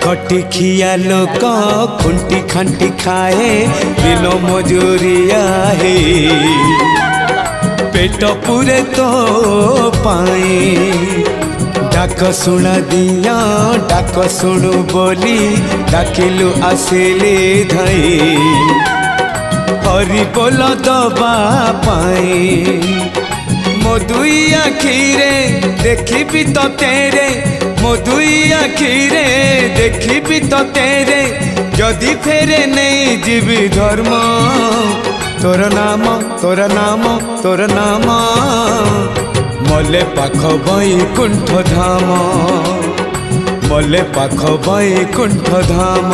खटिखिया लोक खुंटी खांटी खाए दिन मजूरिया है पेट पूरे तो पाए डाक शुणा दिया डाक शुणु बोली डाकिलु आसिले धई हरि बोल दबा पाए मो दुई आखिरे देखी तो तेरे मो दुई आखिरे देखी तो तेरे जदि फेरे नहीं जीवी धर्म तोर नाम तोर नाम तोर नाम मले पाख बैकुंठ धाम मले पाख बैकुंठ धाम।